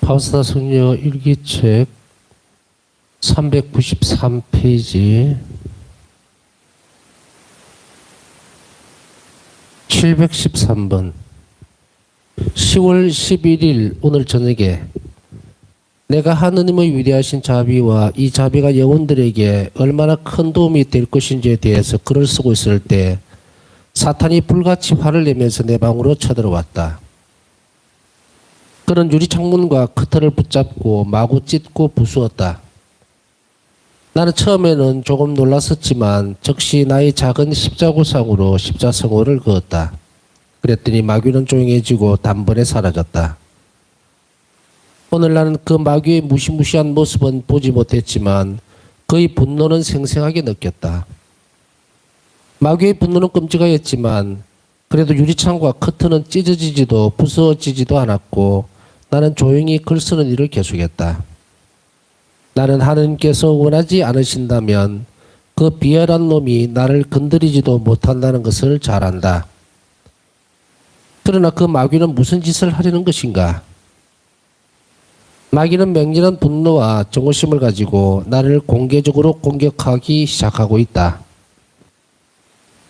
파우스다 성녀 일기책 393페이지 713번 10월 11일 오늘 저녁에 내가 하느님의 위대하신 자비와 이 자비가 영혼들에게 얼마나 큰 도움이 될 것인지에 대해서 글을 쓰고 있을 때 사탄이 불같이 화를 내면서 내 방으로 쳐들어왔다. 그는 유리창문과 커튼을 붙잡고 마구 찢고 부수었다. 나는 처음에는 조금 놀랐었지만 즉시 나의 작은 십자구상으로 십자성호를 그었다. 그랬더니 마귀는 조용해지고 단번에 사라졌다. 오늘 나는 그 마귀의 무시무시한 모습은 보지 못했지만 그의 분노는 생생하게 느꼈다. 마귀의 분노는 끔찍하였지만 그래도 유리창과 커튼은 찢어지지도 부서지지도 않았고 나는 조용히 글 쓰는 일을 계속했다. 나는 하느님께서 원하지 않으신다면 그 비열한 놈이 나를 건드리지도 못한다는 것을 잘 안다. 그러나 그 마귀는 무슨 짓을 하려는 것인가? 마귀는 맹렬한 분노와 정오심을 가지고 나를 공개적으로 공격하기 시작하고 있다.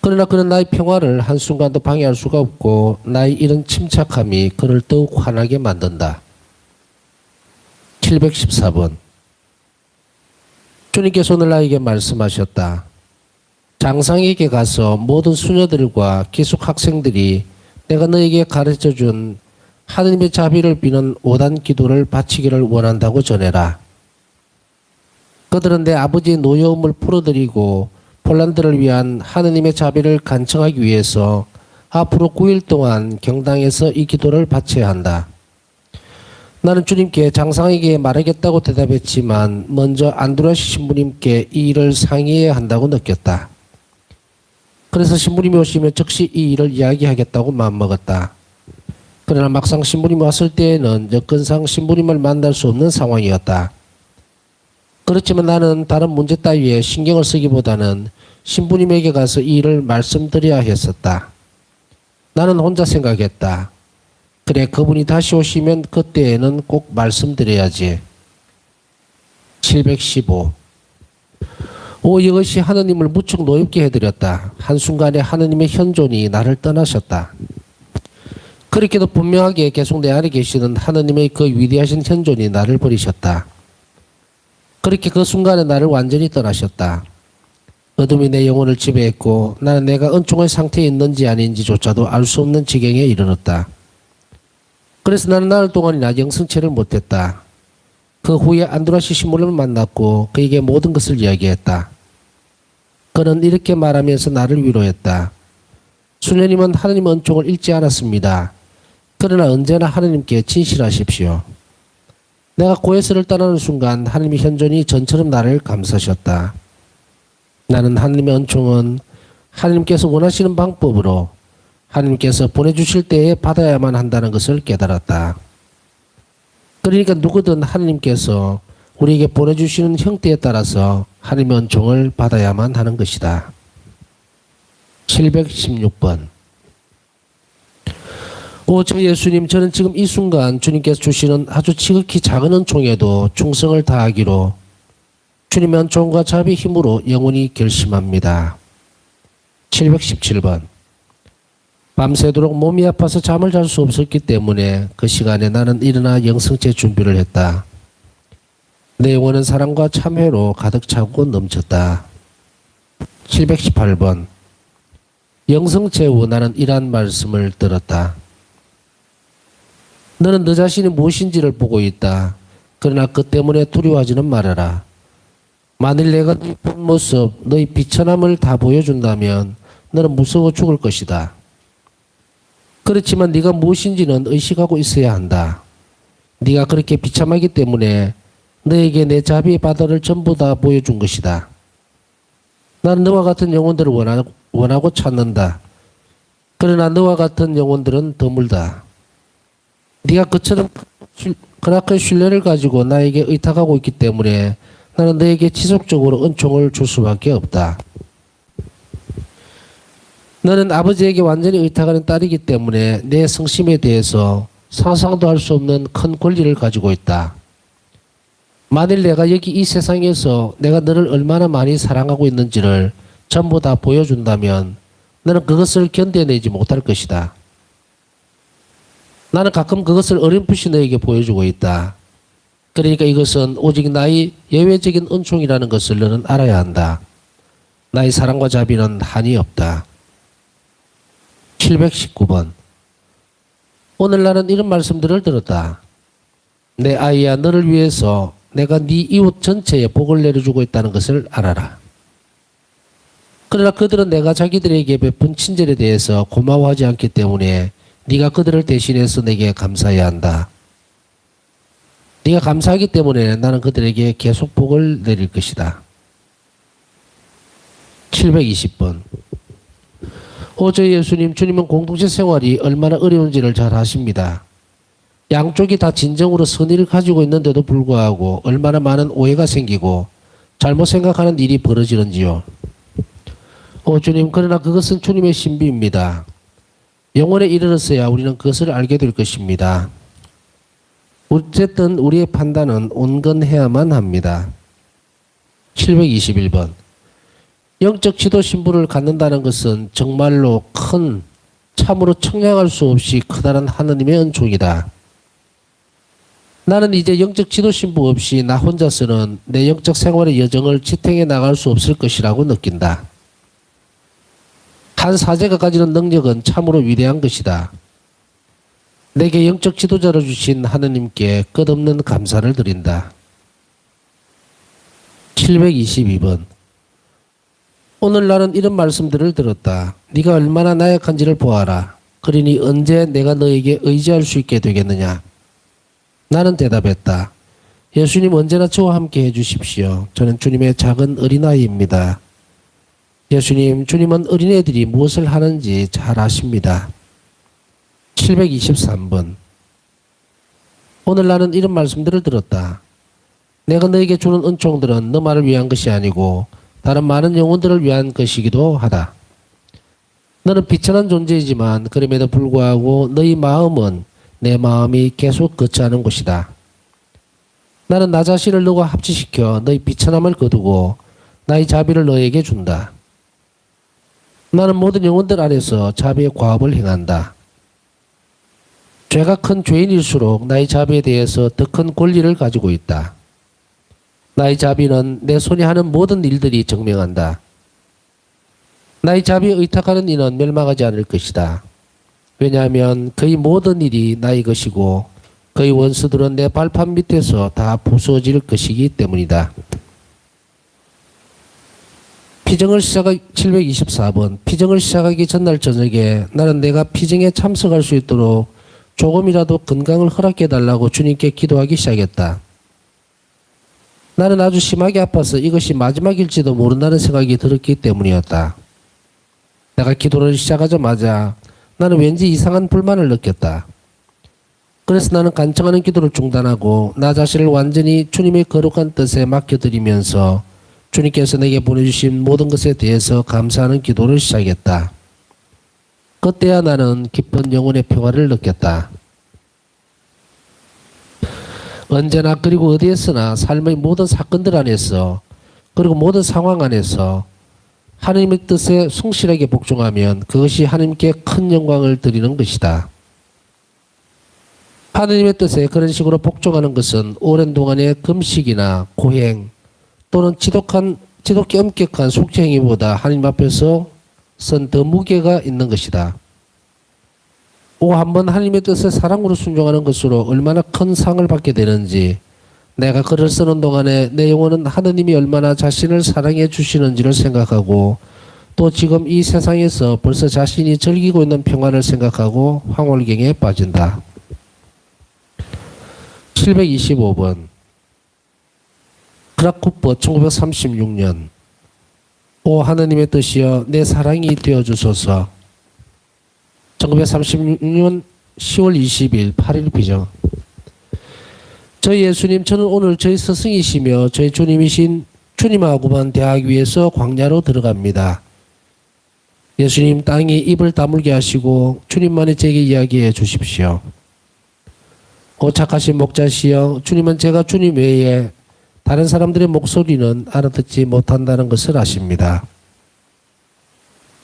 그러나 그는 나의 평화를 한순간도 방해할 수가 없고 나의 이런 침착함이 그를 더욱 화나게 만든다. 714번 주님께서 오늘 나에게 말씀하셨다. 장상에게 가서 모든 수녀들과 기숙 학생들이 내가 너에게 가르쳐준 하느님의 자비를 비는 5단 기도를 바치기를 원한다고 전해라. 그들은 내 아버지의 노여움을 풀어드리고 폴란드를 위한 하느님의 자비를 간청하기 위해서 앞으로 9일 동안 경당에서 이 기도를 바쳐야 한다. 나는 주님께 장상에게 말하겠다고 대답했지만 먼저 안드레아스 신부님께 이 일을 상의해야 한다고 느꼈다. 그래서 신부님이 오시면 즉시 이 일을 이야기하겠다고 마음먹었다. 그러나 막상 신부님이 왔을 때에는 여건상 신부님을 만날 수 없는 상황이었다. 그렇지만 나는 다른 문제 따위에 신경을 쓰기보다는 신부님에게 가서 이 일을 말씀드려야 했었다. 나는 혼자 생각했다. 그래, 그분이 다시 오시면 그때에는 꼭 말씀드려야지. 715 오, 이것이 하느님을 무척 노엽게 해드렸다. 한순간에 하느님의 현존이 나를 떠나셨다. 그렇게도 분명하게 계속 내 안에 계시는 하느님의 그 위대하신 현존이 나를 버리셨다. 그렇게 그 순간에 나를 완전히 떠나셨다. 어둠이 내 영혼을 지배했고 나는 내가 은총의 상태에 있는지 아닌지조차도 알 수 없는 지경에 이르렀다. 그래서 나는 나흘 동안이나 영성체를 못했다. 그 후에 안드레아스 신부님을 만났고 그에게 모든 것을 이야기했다. 그는 이렇게 말하면서 나를 위로했다. 수녀님은 하느님 은총을 잃지 않았습니다. 그러나 언제나 하느님께 진실하십시오. 내가 고해서를 떠나는 순간 하느님의 현존이 전처럼 나를 감싸셨다. 나는 하느님의 은총은 하느님께서 원하시는 방법으로 하느님께서 보내주실 때에 받아야만 한다는 것을 깨달았다. 그러니까 누구든 하느님께서 우리에게 보내주시는 형태에 따라서 하느님의 은총을 받아야만 하는 것이다. 716번 오, 저 예수님, 저는 지금 이 순간 주님께서 주시는 아주 지극히 작은 은총에도 충성을 다하기로 주님의 은총과 자비 힘으로 영원히 결심합니다. 717번 밤새도록 몸이 아파서 잠을 잘 수 없었기 때문에 그 시간에 나는 일어나 영성체 준비를 했다. 내 영혼은 사랑과 참회로 가득 차고 넘쳤다. 718번 영성체 후 나는 이러한 말씀을 들었다. 너는 너 자신이 무엇인지를 보고 있다. 그러나 그 때문에 두려워하지는 말아라. 만일 내가 너의 본 모습, 너의 비천함을 다 보여준다면 너는 무서워 죽을 것이다. 그렇지만 네가 무엇인지는 의식하고 있어야 한다. 네가 그렇게 비참하기 때문에 너에게 내 자비의 바다를 전부 다 보여준 것이다. 나는 너와 같은 영혼들을 원하고 찾는다. 그러나 너와 같은 영혼들은 드물다. 네가 그처럼 그나큰 신뢰를 가지고 나에게 의탁하고 있기 때문에 나는 너에게 지속적으로 은총을 줄 수밖에 없다. 너는 아버지에게 완전히 의탁하는 딸이기 때문에 내 성심에 대해서 상상도 할 수 없는 큰 권리를 가지고 있다. 만일 내가 여기 이 세상에서 내가 너를 얼마나 많이 사랑하고 있는지를 전부 다 보여준다면 너는 그것을 견뎌내지 못할 것이다. 나는 가끔 그것을 어렴풋이 너에게 보여주고 있다. 그러니까 이것은 오직 나의 예외적인 은총이라는 것을 너는 알아야 한다. 나의 사랑과 자비는 한이 없다. 719번. 오늘 나는 이런 말씀들을 들었다. 내 아이야, 너를 위해서 내가 네 이웃 전체에 복을 내려주고 있다는 것을 알아라. 그러나 그들은 내가 자기들에게 베푼 친절에 대해서 고마워하지 않기 때문에 네가 그들을 대신해서 내게 감사해야 한다. 네가 감사하기 때문에 나는 그들에게 계속 복을 내릴 것이다. 720번. 오 저희 예수님, 주님은 공동체 생활이 얼마나 어려운지를 잘 아십니다. 양쪽이 다 진정으로 선의를 가지고 있는데도 불구하고 얼마나 많은 오해가 생기고 잘못 생각하는 일이 벌어지는지요. 오 주님, 그러나 그것은 주님의 신비입니다. 영혼에 이르렀어야 우리는 그것을 알게 될 것입니다. 어쨌든 우리의 판단은 온건해야만 합니다. 721번. 영적 지도 신분을 갖는다는 것은 정말로 큰, 참으로 청량할 수 없이 커다란 하느님의 은총이다. 나는 이제 영적 지도 신부 없이 나 혼자서는 내 영적 생활의 여정을 지탱해 나갈 수 없을 것이라고 느낀다. 한 사제가 가지는 능력은 참으로 위대한 것이다. 내게 영적 지도자를 주신 하느님께 끝없는 감사를 드린다. 722번. 오늘 나는 이런 말씀들을 들었다. 네가 얼마나 나약한지를 보아라. 그러니 언제 내가 너에게 의지할 수 있게 되겠느냐. 나는 대답했다. 예수님, 언제나 저와 함께 해주십시오. 저는 주님의 작은 어린아이입니다. 예수님, 주님은 어린애들이 무엇을 하는지 잘 아십니다. 723번. 오늘 나는 이런 말씀들을 들었다. 내가 너에게 주는 은총들은 너만을 위한 것이 아니고 다른 많은 영혼들을 위한 것이기도 하다. 너는 비천한 존재이지만 그럼에도 불구하고 너희 마음은 내 마음이 계속 거치하는 곳이다. 나는 나 자신을 너와 합치시켜 너희 비천함을 거두고 나의 자비를 너에게 준다. 나는 모든 영혼들 안에서 자비의 과업을 행한다. 죄가 큰 죄인일수록 나의 자비에 대해서 더 큰 권리를 가지고 있다. 나의 자비는 내 손이 하는 모든 일들이 증명한다. 나의 자비에 의탁하는 이는 멸망하지 않을 것이다. 왜냐하면 그의 모든 일이 나의 것이고 그의 원수들은 내 발판 밑에서 다 부서질 것이기 때문이다. 724번. 피정을 시작하기 전날 저녁에 나는 내가 피정에 참석할 수 있도록 조금이라도 건강을 허락해달라고 주님께 기도하기 시작했다. 나는 아주 심하게 아파서 이것이 마지막일지도 모른다는 생각이 들었기 때문이었다. 내가 기도를 시작하자마자 나는 왠지 이상한 불만을 느꼈다. 그래서 나는 간청하는 기도를 중단하고 나 자신을 완전히 주님의 거룩한 뜻에 맡겨드리면서 주님께서 내게 보내주신 모든 것에 대해서 감사하는 기도를 시작했다. 그때야 나는 깊은 영혼의 평화를 느꼈다. 언제나 그리고 어디에서나 삶의 모든 사건들 안에서 그리고 모든 상황 안에서 하나님의 뜻에 성실하게 복종하면 그것이 하나님께 큰 영광을 드리는 것이다. 하나님의 뜻에 그런 식으로 복종하는 것은 오랜 동안의 금식이나 고행 또는 지독히 엄격한 속죄 행위보다 하나님 앞에서 선 더 무게가 있는 것이다. 한번 하나님의 뜻에 사랑으로 순종하는 것으로 얼마나 큰 상을 받게 되는지, 내가 글을 쓰는 동안에 내 영혼은 하느님이 얼마나 자신을 사랑해 주시는지를 생각하고 또 지금 이 세상에서 벌써 자신이 즐기고 있는 평화를 생각하고 황홀경에 빠진다. 725번. 크라쿠프 1936년. 오 하느님의 뜻이여 내 사랑이 되어주소서. 1936년 10월 20일 8일 비정. 저희 예수님, 저는 오늘 저희 스승이시며 저희 주님이신 주님하고만 대하기 위해서 광야로 들어갑니다. 예수님, 땅이 입을 다물게 하시고 주님만이 제게 이야기해 주십시오. 오 착하신 목자시여, 주님은 제가 주님 외에 다른 사람들의 목소리는 알아듣지 못한다는 것을 아십니다.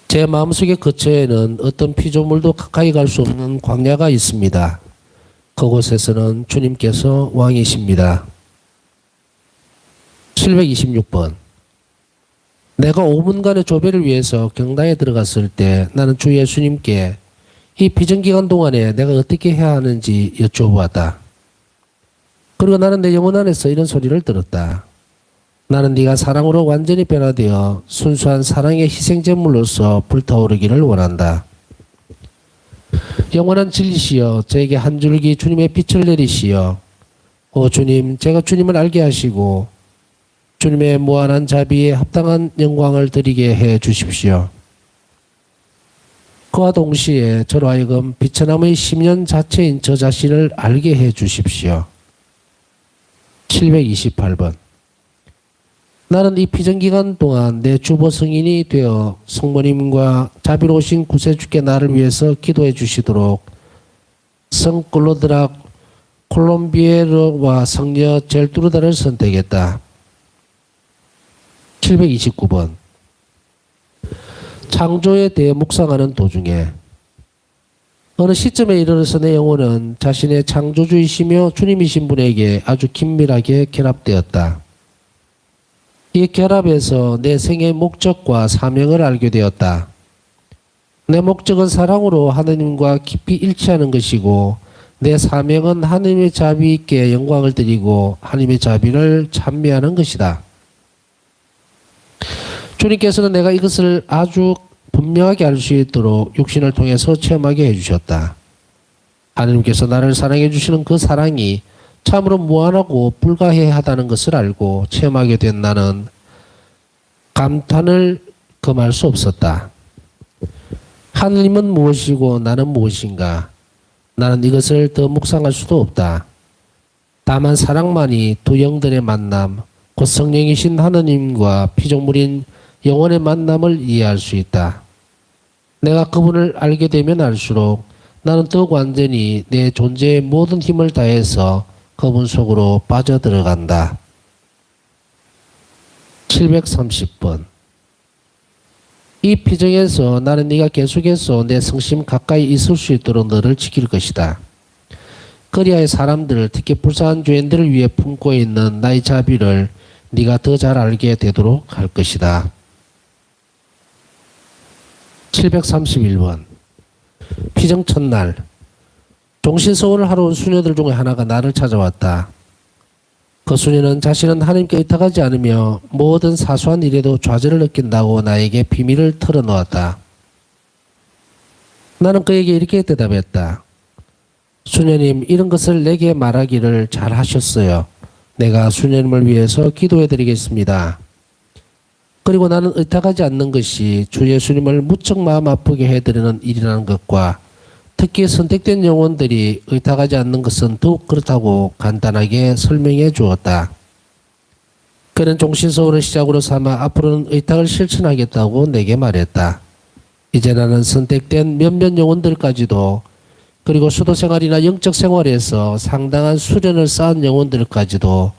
제 마음속의 거처에는 어떤 피조물도 가까이 갈 수 없는 광야가 있습니다. 그곳에서는 주님께서 왕이십니다. 726번. 내가 5분간의 조배를 위해서 경당에 들어갔을 때 나는 주 예수님께 이 비정기간 동안에 내가 어떻게 해야 하는지 여쭤보았다. 그리고 나는 내 영혼 안에서 이런 소리를 들었다. 나는 네가 사랑으로 완전히 변화되어 순수한 사랑의 희생제물로서 불타오르기를 원한다. 영원한 진리시여, 저에게 한 줄기 주님의 빛을 내리시어 오 주님, 제가 주님을 알게 하시고 주님의 무한한 자비에 합당한 영광을 드리게 해 주십시오. 그와 동시에 저로 하여금 비천함의 심년 자체인 저 자신을 알게 해 주십시오. 728번. 나는 이 비정기간 동안 내 주보 성인이 되어 성모님과 자비로우신 구세주께 나를 위해서 기도해 주시도록 성 클로드라 콜롬비에르와 성녀 젤투르다를 선택했다. 729번. 창조에 대해 묵상하는 도중에 어느 시점에 이르러서 내 영혼은 자신의 창조주이시며 주님이신 분에게 아주 긴밀하게 결합되었다. 이 결합에서 내 생의 목적과 사명을 알게 되었다. 내 목적은 사랑으로 하느님과 깊이 일치하는 것이고 내 사명은 하느님의 자비 있게 영광을 드리고 하느님의 자비를 찬미하는 것이다. 주님께서는 내가 이것을 아주 분명하게 알 수 있도록 육신을 통해서 체험하게 해주셨다. 하느님께서 나를 사랑해 주시는 그 사랑이 참으로 무한하고 불가해하다는 것을 알고 체험하게 된 나는 감탄을 금할 수 없었다. 하느님은 무엇이고 나는 무엇인가? 나는 이것을 더 묵상할 수도 없다. 다만 사랑만이 두 영들의 만남, 곧 성령이신 하느님과 피조물인 영혼의 만남을 이해할 수 있다. 내가 그분을 알게 되면 알수록 나는 더욱 완전히 내 존재의 모든 힘을 다해서 그분 속으로 빠져들어간다. 730번. 이 피정에서 나는 네가 계속해서 내 성심 가까이 있을 수 있도록 너를 지킬 것이다. 그리하여 사람들, 특히 불쌍한 죄인들을 위해 품고 있는 나의 자비를 네가 더 잘 알게 되도록 할 것이다. 731번. 피정 첫날. 종신서원을 하러 온 수녀들 중에 하나가 나를 찾아왔다. 그 수녀는 자신은 하나님께 의탁하지 않으며 모든 사소한 일에도 좌절을 느낀다고 나에게 비밀을 털어놓았다. 나는 그에게 이렇게 대답했다. 수녀님, 이런 것을 내게 말하기를 잘 하셨어요. 내가 수녀님을 위해서 기도해 드리겠습니다. 그리고 나는 의탁하지 않는 것이 주 예수님을 무척 마음 아프게 해드리는 일이라는 것과 특히 선택된 영혼들이 의탁하지 않는 것은 더욱 그렇다고 간단하게 설명해 주었다. 그는 종신서원을 시작으로 삼아 앞으로는 의탁을 실천하겠다고 내게 말했다. 이제 나는 선택된 몇몇 영혼들까지도 그리고 수도 생활이나 영적 생활에서 상당한 수련을 쌓은 영혼들까지도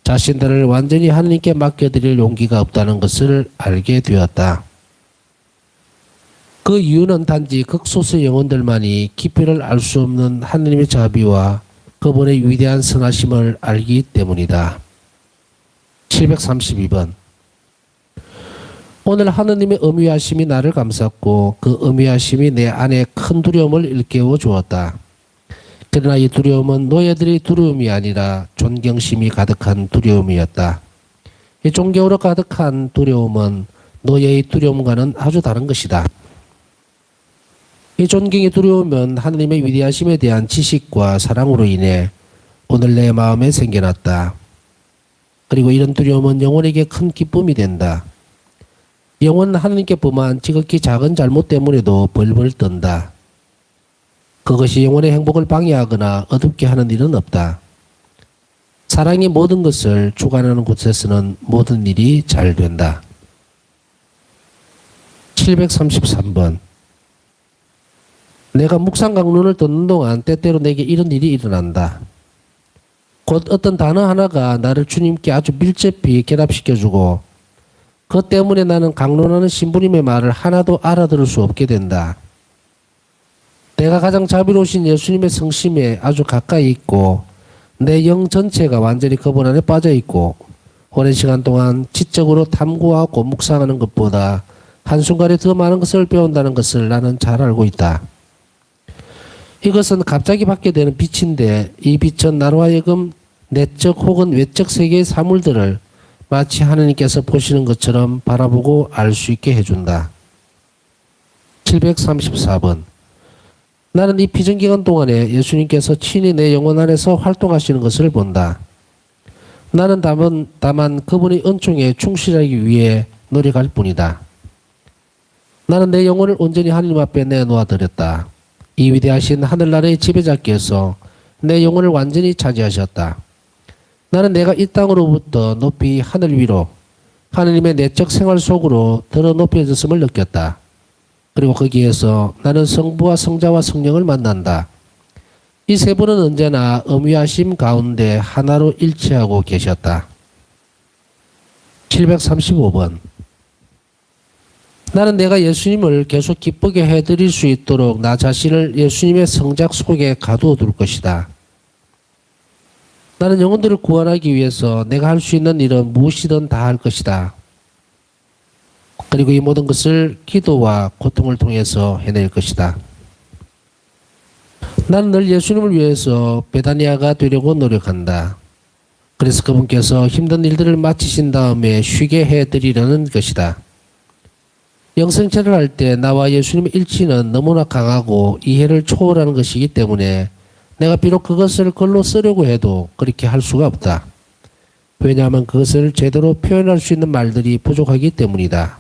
자신들을 완전히 하나님께 맡겨드릴 용기가 없다는 것을 알게 되었다. 그 이유는 단지 극소수의 영혼들만이 깊이를 알 수 없는 하나님의 자비와 그분의 위대한 선하심을 알기 때문이다. 732번. 오늘 하느님의 엄위하심이 나를 감쌌고 그 엄위하심이 내 안에 큰 두려움을 일깨워 주었다. 그러나 이 두려움은 노예들의 두려움이 아니라 존경심이 가득한 두려움이었다. 이 존경으로 가득한 두려움은 노예의 두려움과는 아주 다른 것이다. 이 존경의 두려움은 하나님의 위대하심에 대한 지식과 사랑으로 인해 오늘 내 마음에 생겨났다. 그리고 이런 두려움은 영혼에게 큰 기쁨이 된다. 영혼은 하나님께 범한 지극히 작은 잘못 때문에도 벌벌 떤다. 그것이 영혼의 행복을 방해하거나 어둡게 하는 일은 없다. 사랑이 모든 것을 주관하는 곳에서는 모든 일이 잘 된다. 733번. 내가 묵상 강론을 듣는 동안 때때로 내게 이런 일이 일어난다. 곧 어떤 단어 하나가 나를 주님께 아주 밀접히 결합시켜주고 그것 때문에 나는 강론하는 신부님의 말을 하나도 알아들을 수 없게 된다. 내가 가장 자비로우신 예수님의 성심에 아주 가까이 있고 내 영 전체가 완전히 그분 안에 빠져 있고 오랜 시간 동안 지적으로 탐구하고 묵상하는 것보다 한순간에 더 많은 것을 배운다는 것을 나는 잘 알고 있다. 이것은 갑자기 받게 되는 빛인데 이 빛은 나로 하여금 내적 혹은 외적 세계의 사물들을 마치 하느님께서 보시는 것처럼 바라보고 알 수 있게 해준다. 734번. 나는 이 비정기간 동안에 예수님께서 친히 내 영혼 안에서 활동하시는 것을 본다. 나는 다만 그분의 은총에 충실하기 위해 노력할 뿐이다. 나는 내 영혼을 온전히 하나님 앞에 내놓아 드렸다. 이 위대하신 하늘나라의 지배자께서 내 영혼을 완전히 차지하셨다. 나는 내가 이 땅으로부터 높이 하늘 위로 하느님의 내적 생활 속으로 들어 높여졌음을 느꼈다. 그리고 거기에서 나는 성부와 성자와 성령을 만난다. 이 세 분은 언제나 엄위하심 가운데 하나로 일치하고 계셨다. 735번. 나는 내가 예수님을 계속 기쁘게 해드릴 수 있도록 나 자신을 예수님의 성작 속에 가두어 둘 것이다. 나는 영혼들을 구원하기 위해서 내가 할 수 있는 일은 무엇이든 다 할 것이다. 그리고 이 모든 것을 기도와 고통을 통해서 해낼 것이다. 나는 늘 예수님을 위해서 베다니아가 되려고 노력한다. 그래서 그분께서 힘든 일들을 마치신 다음에 쉬게 해드리려는 것이다. 영생체를 할 때 나와 예수님의 일치는 너무나 강하고 이해를 초월하는 것이기 때문에 내가 비록 그것을 글로 쓰려고 해도 그렇게 할 수가 없다. 왜냐하면 그것을 제대로 표현할 수 있는 말들이 부족하기 때문이다.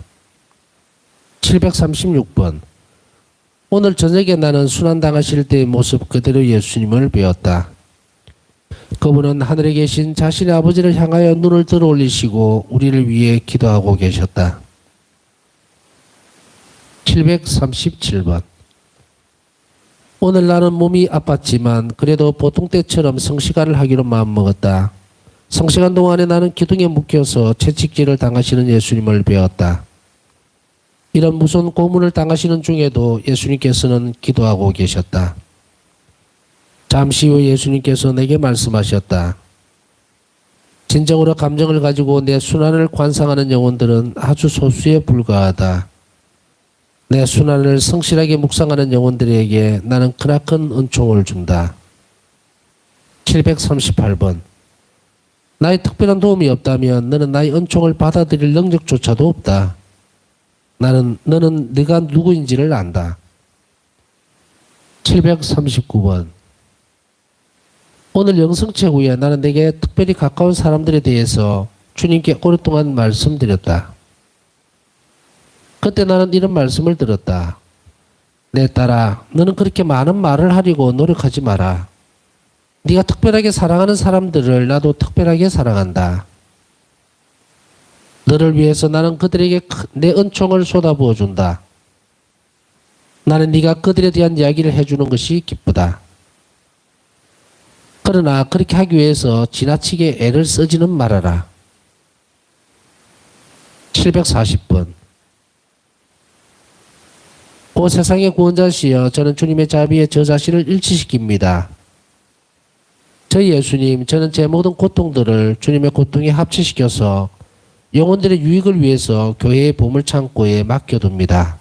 736번. 오늘 저녁에 나는 순환당하실 때의 모습 그대로 예수님을 배웠다. 그분은 하늘에 계신 자신의 아버지를 향하여 눈을 들어 올리시고 우리를 위해 기도하고 계셨다. 737번. 오늘 나는 몸이 아팠지만 그래도 보통 때처럼 성시간을 하기로 마음먹었다. 성시간 동안에 나는 기둥에 묶여서 채찍질을 당하시는 예수님을 배웠다. 이런 무서운 고문을 당하시는 중에도 예수님께서는 기도하고 계셨다. 잠시 후 예수님께서 내게 말씀하셨다. 진정으로 감정을 가지고 내 순환을 관상하는 영혼들은 아주 소수에 불과하다. 내 순환을 성실하게 묵상하는 영혼들에게 나는 크나큰 은총을 준다. 738번. 나의 특별한 도움이 없다면 너는 나의 은총을 받아들일 능력조차도 없다. 너는 네가 누구인지를 안다. 739번. 오늘 영성체 후에 나는 내게 특별히 가까운 사람들에 대해서 주님께 오랫동안 말씀드렸다. 그때 나는 이런 말씀을 들었다. 내 딸아, 너는 그렇게 많은 말을 하려고 노력하지 마라. 네가 특별하게 사랑하는 사람들을 나도 특별하게 사랑한다. 너를 위해서 나는 그들에게 내 은총을 쏟아부어 준다. 나는 네가 그들에 대한 이야기를 해주는 것이 기쁘다. 그러나 그렇게 하기 위해서 지나치게 애를 쓰지는 말아라. 740번. 오 세상의 구원자시여, 저는 주님의 자비에 저 자신을 일치시킵니다. 저희 예수님, 저는 제 모든 고통들을 주님의 고통에 합치시켜서 영혼들의 유익을 위해서 교회의 보물창고에 맡겨둡니다.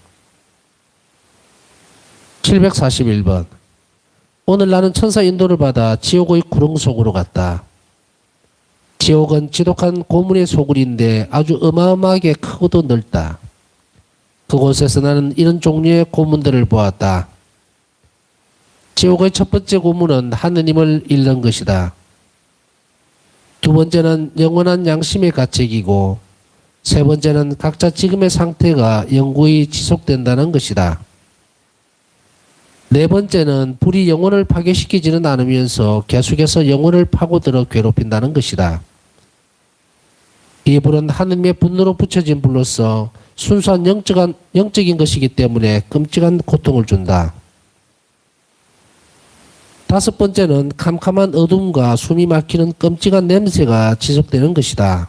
741번. 오늘 나는 천사 인도를 받아 지옥의 구렁 속으로 갔다. 지옥은 지독한 고문의 소굴인데 아주 어마어마하게 크고도 넓다. 그곳에서 나는 이런 종류의 고문들을 보았다. 지옥의 첫 번째 고문은 하느님을 잃는 것이다. 두 번째는 영원한 양심의 가책이고 세 번째는 각자 지금의 상태가 영구히 지속된다는 것이다. 네 번째는 불이 영혼을 파괴시키지는 않으면서 계속해서 영혼을 파고들어 괴롭힌다는 것이다. 이 불은 하느님의 분노로 붙여진 불로서 순수한 영적인 것이기 때문에 끔찍한 고통을 준다. 다섯 번째는 캄캄한 어둠과 숨이 막히는 끔찍한 냄새가 지속되는 것이다.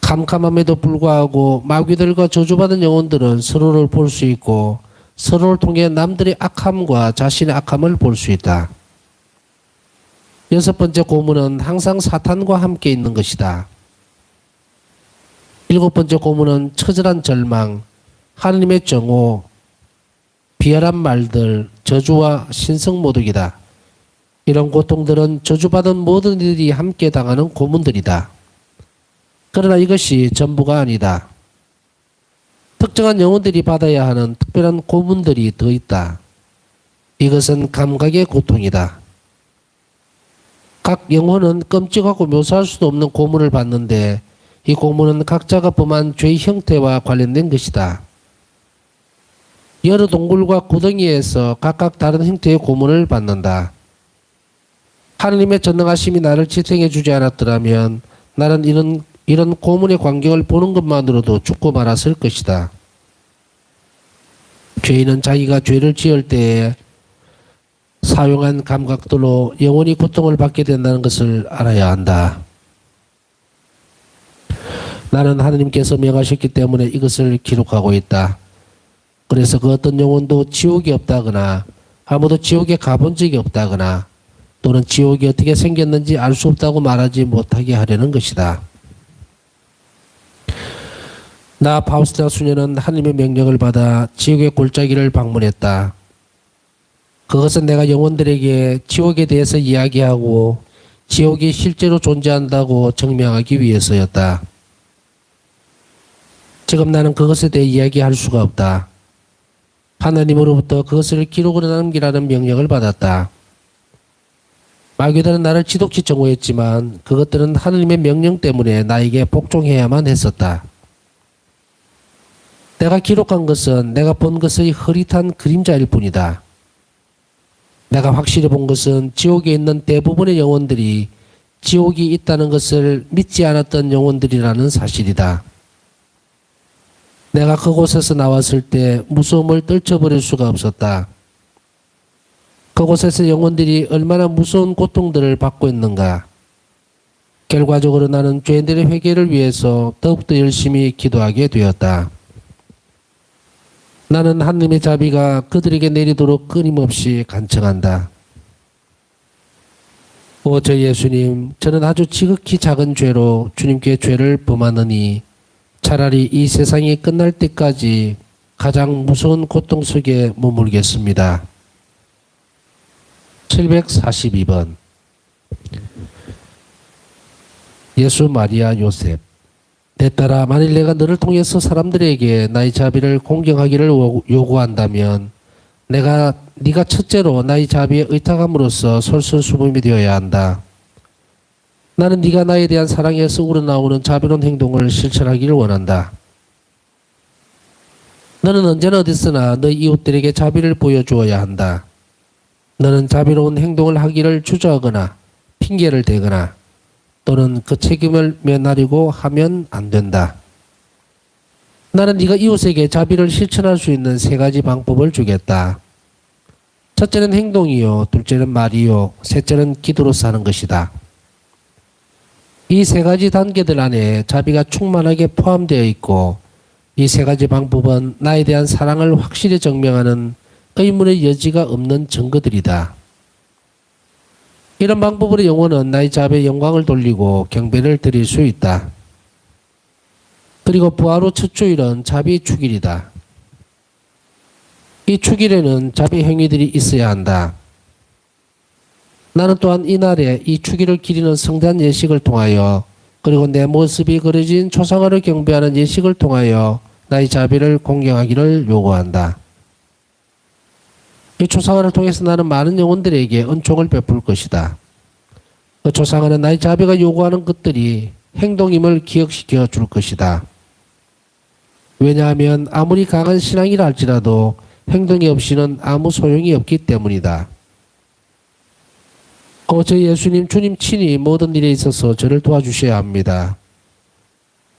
캄캄함에도 불구하고 마귀들과 저주받은 영혼들은 서로를 볼 수 있고 서로를 통해 남들의 악함과 자신의 악함을 볼 수 있다. 여섯 번째 고문은 항상 사탄과 함께 있는 것이다. 일곱 번째 고문은 처절한 절망, 하느님의 정오, 비열한 말들, 저주와 신성모독이다. 이런 고통들은 저주받은 모든 이들이 함께 당하는 고문들이다. 그러나 이것이 전부가 아니다. 특정한 영혼들이 받아야 하는 특별한 고문들이 더 있다. 이것은 감각의 고통이다. 각 영혼은 끔찍하고 묘사할 수도 없는 고문을 받는데 이 고문은 각자가 범한 죄의 형태와 관련된 것이다. 여러 동굴과 구덩이에서 각각 다른 형태의 고문을 받는다. 하느님의 전능하심이 나를 지탱해 주지 않았더라면 나는 이런 고문의 광경을 보는 것만으로도 죽고 말았을 것이다. 죄인은 자기가 죄를 지을 때에 사용한 감각들로 영원히 고통을 받게 된다는 것을 알아야 한다. 나는 하느님께서 명하셨기 때문에 이것을 기록하고 있다. 그래서 그 어떤 영혼도 지옥이 없다거나 아무도 지옥에 가본 적이 없다거나 또는 지옥이 어떻게 생겼는지 알 수 없다고 말하지 못하게 하려는 것이다. 나 파우스타 수녀는 하느님의 명령을 받아 지옥의 골짜기를 방문했다. 그것은 내가 영혼들에게 지옥에 대해서 이야기하고 지옥이 실제로 존재한다고 증명하기 위해서였다. 지금 나는 그것에 대해 이야기할 수가 없다. 하나님으로부터 그것을 기록으로 남기라는 명령을 받았다. 마귀들은 나를 지독히 정오했지만 그것들은 하나님의 명령 때문에 나에게 복종해야만 했었다. 내가 기록한 것은 내가 본 것의 흐릿한 그림자일 뿐이다. 내가 확실히 본 것은 지옥에 있는 대부분의 영혼들이 지옥이 있다는 것을 믿지 않았던 영혼들이라는 사실이다. 내가 그곳에서 나왔을 때 무서움을 떨쳐버릴 수가 없었다. 그곳에서 영혼들이 얼마나 무서운 고통들을 받고 있는가. 결과적으로 나는 죄인들의 회개를 위해서 더욱더 열심히 기도하게 되었다. 나는 하느님의 자비가 그들에게 내리도록 끊임없이 간청한다. 오 저 예수님, 저는 아주 지극히 작은 죄로 주님께 죄를 범하느니 차라리 이 세상이 끝날 때까지 가장 무서운 고통 속에 머물겠습니다. 742번 예수 마리아 요셉 내 딸아, 만일 내가 너를 통해서 사람들에게 나의 자비를 공경하기를 요구한다면 네가 첫째로 나의 자비에 의탁함으로써 솔선수범이 되어야 한다. 나는 네가 나에 대한 사랑에서 우러나오는 자비로운 행동을 실천하기를 원한다. 너는 언제나 어디서나 너희 이웃들에게 자비를 보여주어야 한다. 너는 자비로운 행동을 하기를 주저하거나 핑계를 대거나 또는 그 책임을 면하려고 하면 안 된다. 나는 네가 이웃에게 자비를 실천할 수 있는 세 가지 방법을 주겠다. 첫째는 행동이요, 둘째는 말이요, 셋째는 기도로서 하는 것이다. 이 세 가지 단계들 안에 자비가 충만하게 포함되어 있고 이 세 가지 방법은 나에 대한 사랑을 확실히 증명하는 의문의 여지가 없는 증거들이다. 이런 방법으로 영혼은 나의 자비에 영광을 돌리고 경배를 드릴 수 있다. 그리고 부활 후 첫 주일은 자비 축일이다. 이 축일에는 자비 행위들이 있어야 한다. 나는 또한 이날에 이 축일을 기리는 성대한 예식을 통하여 그리고 내 모습이 그려진 초상화를 경배하는 예식을 통하여 나의 자비를 공경하기를 요구한다. 이 초상화를 통해서 나는 많은 영혼들에게 은총을 베풀 것이다. 그 초상화는 나의 자비가 요구하는 것들이 행동임을 기억시켜 줄 것이다. 왜냐하면 아무리 강한 신앙이라 할지라도 행동이 없이는 아무 소용이 없기 때문이다. 저 예수님, 주님 친히 모든 일에 있어서 저를 도와주셔야 합니다.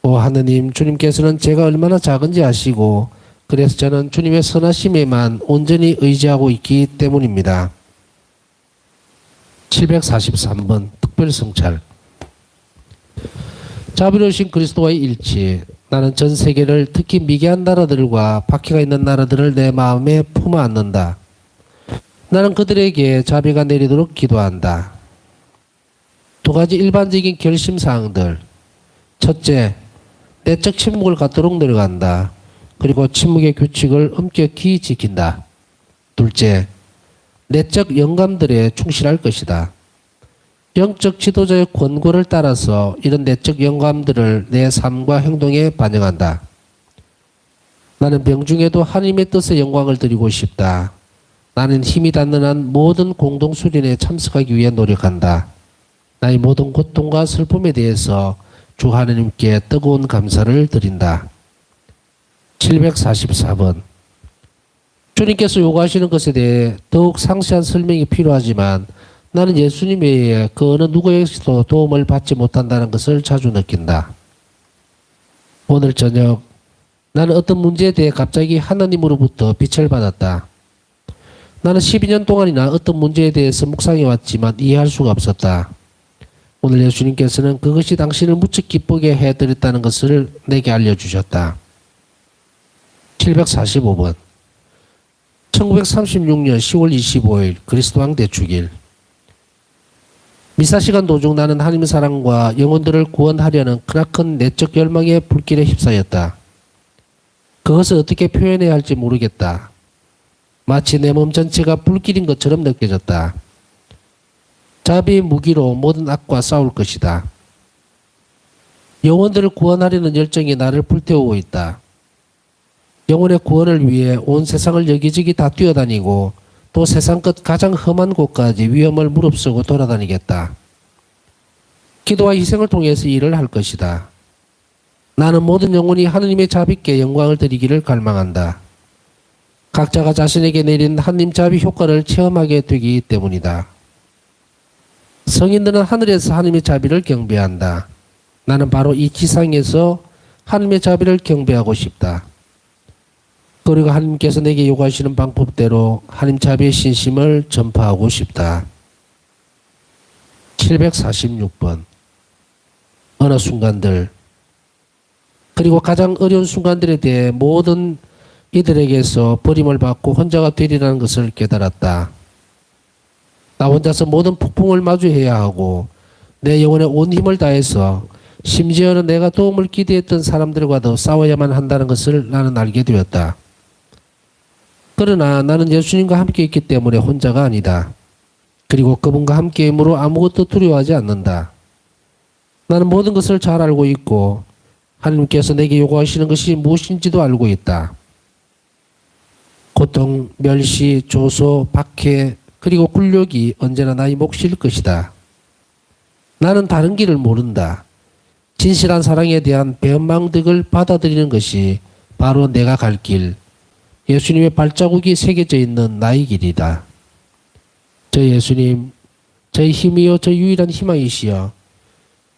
오 하느님, 주님께서는 제가 얼마나 작은지 아시고 그래서 저는 주님의 선하심에만 온전히 의지하고 있기 때문입니다. 743번 특별성찰. 자비로우신 그리스도와의 일치. 나는 전 세계를 특히 미개한 나라들과 박해가 있는 나라들을 내 마음에 품어 안는다. 나는 그들에게 자비가 내리도록 기도한다. 두 가지 일반적인 결심사항들. 첫째, 내적 침묵을 갖도록 노력한다. 그리고 침묵의 규칙을 엄격히 지킨다. 둘째, 내적 영감들에 충실할 것이다. 영적 지도자의 권고를 따라서 이런 내적 영감들을 내 삶과 행동에 반영한다. 나는 병중에도 하나님의 뜻에 영광을 드리고 싶다. 나는 힘이 닿는 한 모든 공동수련에 참석하기 위해 노력한다. 나의 모든 고통과 슬픔에 대해서 주 하나님께 뜨거운 감사를 드린다. 744번. 주님께서 요구하시는 것에 대해 더욱 상세한 설명이 필요하지만 나는 예수님 외에 그 어느 누구에게서도 도움을 받지 못한다는 것을 자주 느낀다. 오늘 저녁 나는 어떤 문제에 대해 갑자기 하나님으로부터 빛을 받았다. 나는 12년 동안이나 어떤 문제에 대해서 묵상해 왔지만 이해할 수가 없었다. 오늘 예수님께서는 그것이 당신을 무척 기쁘게 해드렸다는 것을 내게 알려주셨다. 745번. 1936년 10월 25일 그리스도왕 대축일. 미사시간 도중 나는 하나님의 사랑과 영혼들을 구원하려는 크나큰 내적 열망의 불길에 휩싸였다. 그것을 어떻게 표현해야 할지 모르겠다. 마치 내 몸 전체가 불길인 것처럼 느껴졌다. 자비의 무기로 모든 악과 싸울 것이다. 영혼들을 구원하려는 열정이 나를 불태우고 있다. 영혼의 구원을 위해 온 세상을 여기저기 다 뛰어다니고 또 세상 끝 가장 험한 곳까지 위험을 무릅쓰고 돌아다니겠다. 기도와 희생을 통해서 일을 할 것이다. 나는 모든 영혼이 하느님의 자비께 영광을 드리기를 갈망한다. 각자가 자신에게 내린 하느님 자비 효과를 체험하게 되기 때문이다. 성인들은 하늘에서 하느님의 자비를 경배한다. 나는 바로 이 지상에서 하느님의 자비를 경배하고 싶다. 그리고 하나님께서 내게 요구하시는 방법대로 하나님 자비의 신심을 전파하고 싶다. 746번. 어느 순간들, 그리고 가장 어려운 순간들에 대해 모든 이들에게서 버림을 받고 혼자가 되리라는 것을 깨달았다. 나 혼자서 모든 폭풍을 마주해야 하고 내 영혼의 온 힘을 다해서 심지어는 내가 도움을 기대했던 사람들과도 싸워야만 한다는 것을 나는 알게 되었다. 그러나 나는 예수님과 함께 있기 때문에 혼자가 아니다. 그리고 그분과 함께임으로 아무것도 두려워하지 않는다. 나는 모든 것을 잘 알고 있고 하나님께서 내게 요구하시는 것이 무엇인지도 알고 있다. 고통, 멸시, 조소, 박해, 그리고 굴욕이 언제나 나의 몫일 것이다. 나는 다른 길을 모른다. 진실한 사랑에 대한 배은망덕을 받아들이는 것이 바로 내가 갈 길, 예수님의 발자국이 새겨져 있는 나의 길이다. 저 예수님, 저의 힘이요 저 유일한 희망이시여,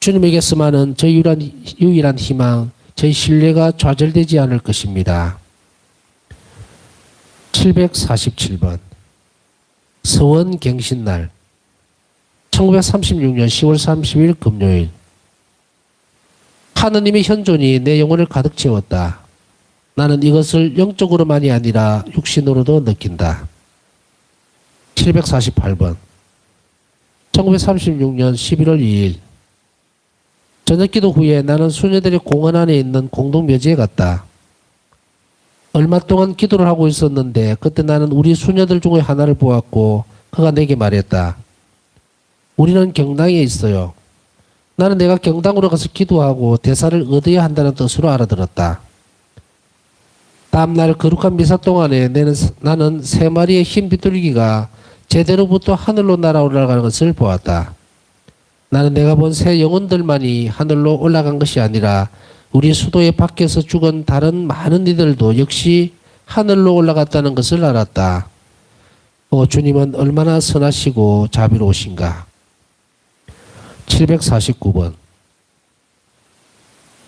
주님에게서만은 저 유일한 희망, 저의 신뢰가 좌절되지 않을 것입니다. 747번. 서원갱신날. 1936년 10월 30일 금요일. 하느님의 현존이 내 영혼을 가득 채웠다. 나는 이것을 영적으로만이 아니라 육신으로도 느낀다. 748번. 1936년 11월 2일. 저녁기도 후에 나는 수녀들의 공원 안에 있는 공동묘지에 갔다. 얼마 동안 기도를 하고 있었는데 그때 나는 우리 수녀들 중에 하나를 보았고 그가 내게 말했다. 우리는 경당에 있어요. 나는 내가 경당으로 가서 기도하고 대사를 얻어야 한다는 뜻으로 알아들었다. 다음날 거룩한 미사 동안에 나는 세 마리의 흰 비둘기가 제대로부터 하늘로 날아 올라가는 것을 보았다. 나는 내가 본 새 영혼들만이 하늘로 올라간 것이 아니라 우리 수도의 밖에서 죽은 다른 많은 이들도 역시 하늘로 올라갔다는 것을 알았다. 주님은 얼마나 선하시고 자비로우신가. 749번.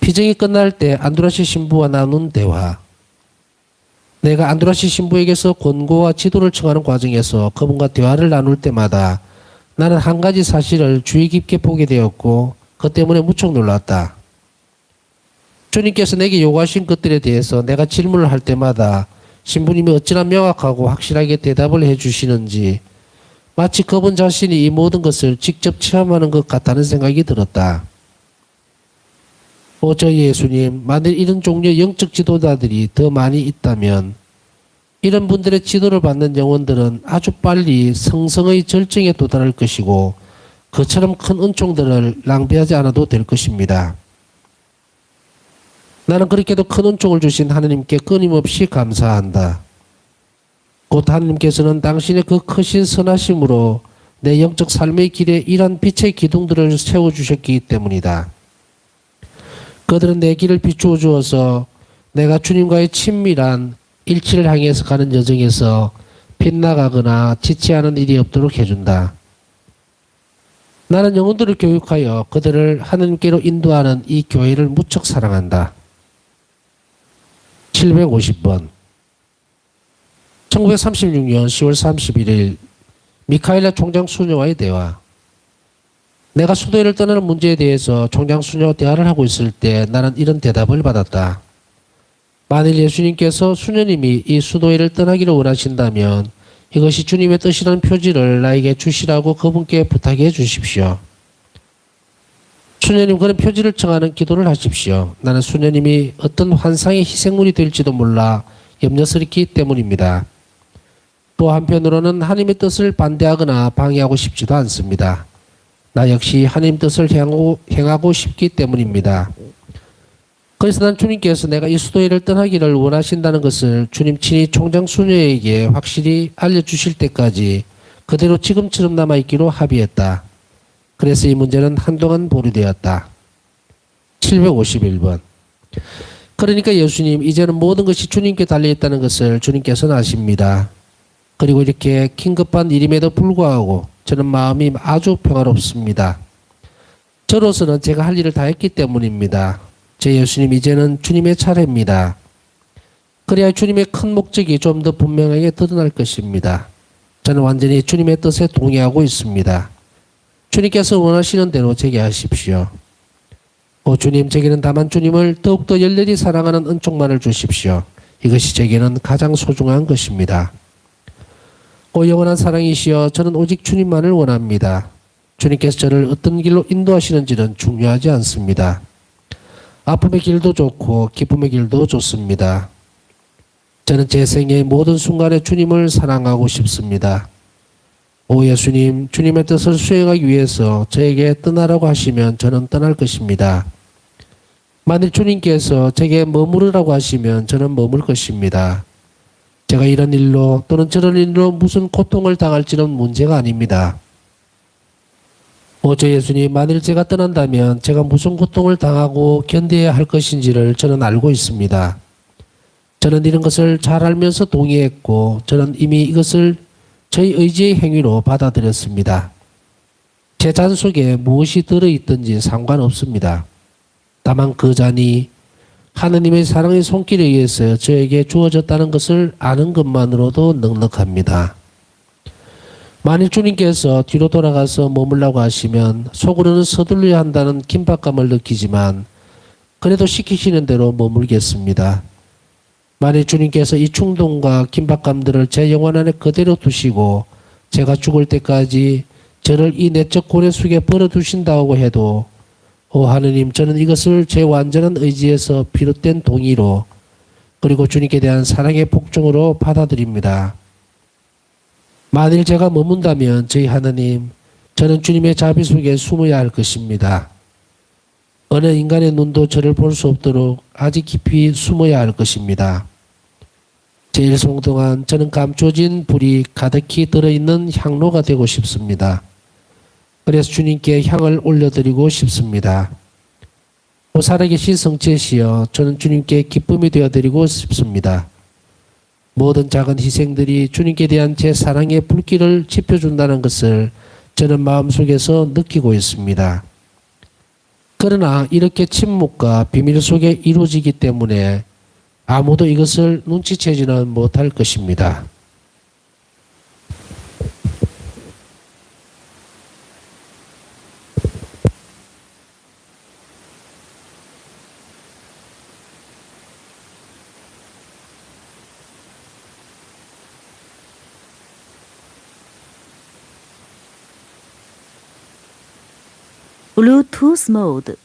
피정이 끝날 때 안드라시 신부와 나눈 대화. 내가 안드라시 신부에게서 권고와 지도를 청하는 과정에서 그분과 대화를 나눌 때마다 나는 한 가지 사실을 주의 깊게 보게 되었고 그 때문에 무척 놀랐다. 주님께서 내게 요구하신 것들에 대해서 내가 질문을 할 때마다 신부님이 어찌나 명확하고 확실하게 대답을 해주시는지 마치 그분 자신이 이 모든 것을 직접 체험하는 것 같다는 생각이 들었다. 저희 예수님, 만일 이런 종류의 영적 지도자들이 더 많이 있다면 이런 분들의 지도를 받는 영혼들은 아주 빨리 성성의 절정에 도달할 것이고 그처럼 큰 은총들을 낭비하지 않아도 될 것입니다. 나는 그렇게도 큰 은총을 주신 하느님께 끊임없이 감사한다. 곧 하느님께서는 당신의 그 크신 선하심으로 내 영적 삶의 길에 이러한 빛의 기둥들을 세워주셨기 때문이다. 그들은 내 길을 비추어 주어서 내가 주님과의 친밀한 일치를 향해서 가는 여정에서 빗나가거나 지체하는 일이 없도록 해준다. 나는 영혼들을 교육하여 그들을 하느님께로 인도하는 이 교회를 무척 사랑한다. 750번 1936년 10월 31일 미카엘라 총장 수녀와의 대화. 내가 수도회를 떠나는 문제에 대해서 총장 수녀와 대화를 하고 있을 때 나는 이런 대답을 받았다. 만일 예수님께서 수녀님이 이 수도회를 떠나기를 원하신다면 이것이 주님의 뜻이라는 표지를 나에게 주시라고 그분께 부탁해 주십시오. 수녀님, 그런 표지를 청하는 기도를 하십시오. 나는 수녀님이 어떤 환상의 희생물이 될지도 몰라 염려스럽기 때문입니다. 또 한편으로는 하나님의 뜻을 반대하거나 방해하고 싶지도 않습니다. 나 역시 하나님 뜻을 행하고 싶기 때문입니다. 그래서 난 주님께서 내가 이 수도회를 떠나기를 원하신다는 것을 주님 친히 총장 수녀에게 확실히 알려주실 때까지 그대로 지금처럼 남아있기로 합의했다. 그래서 이 문제는 한동안 보류되었다. 751번 그러니까 예수님, 이제는 모든 것이 주님께 달려있다는 것을 주님께서는 아십니다. 그리고 이렇게 긴급한 일임에도 불구하고 저는 마음이 아주 평화롭습니다. 저로서는 제가 할 일을 다 했기 때문입니다. 제 예수님, 이제는 주님의 차례입니다. 그래야 주님의 큰 목적이 좀 더 분명하게 드러날 것입니다. 저는 완전히 주님의 뜻에 동의하고 있습니다. 주님께서 원하시는 대로 제게 하십시오. 주님, 제게는 다만 주님을 더욱더 열렬히 사랑하는 은총만을 주십시오. 이것이 제게는 가장 소중한 것입니다. 영원한 사랑이시여, 저는 오직 주님만을 원합니다. 주님께서 저를 어떤 길로 인도하시는지는 중요하지 않습니다. 아픔의 길도 좋고 기쁨의 길도 좋습니다. 저는 제 생애의 모든 순간에 주님을 사랑하고 싶습니다. 예수님, 주님의 뜻을 수행하기 위해서 저에게 떠나라고 하시면 저는 떠날 것입니다. 만일 주님께서 제게 머무르라고 하시면 저는 머물 것입니다. 제가 이런 일로 또는 저런 일로 무슨 고통을 당할지는 문제가 아닙니다. 저 예수님, 만일 제가 떠난다면 제가 무슨 고통을 당하고 견뎌야 할 것인지를 저는 알고 있습니다. 저는 이런 것을 잘 알면서 동의했고 저는 이미 이것을 저희 의지의 행위로 받아들였습니다. 제 잔 속에 무엇이 들어있든지 상관없습니다. 다만 그 잔이 하느님의 사랑의 손길에 의해서 저에게 주어졌다는 것을 아는 것만으로도 넉넉합니다. 만일 주님께서 뒤로 돌아가서 머물라고 하시면 속으로는 서둘러야 한다는 긴박감을 느끼지만 그래도 시키시는 대로 머물겠습니다. 만일 주님께서 이 충동과 긴박감들을 제 영혼 안에 그대로 두시고 제가 죽을 때까지 저를 이 내적 고뇌 속에 버려두신다고 해도 하느님, 저는 이것을 제 완전한 의지에서 비롯된 동의로 그리고 주님께 대한 사랑의 복종으로 받아들입니다. 만일 제가 머문다면 저희 하느님, 저는 주님의 자비 속에 숨어야 할 것입니다. 어느 인간의 눈도 저를 볼 수 없도록 아주 깊이 숨어야 할 것입니다. 제 일생 동안 저는 감춰진 불이 가득히 들어있는 향로가 되고 싶습니다. 그래서 주님께 향을 올려드리고 싶습니다. 살아계신 성체시여, 저는 주님께 기쁨이 되어드리고 싶습니다. 모든 작은 희생들이 주님께 대한 제 사랑의 불길을 지펴준다는 것을 저는 마음속에서 느끼고 있습니다. 그러나 이렇게 침묵과 비밀 속에 이루어지기 때문에 아무도 이것을 눈치채지는 못할 것입니다. Bluetooth mode.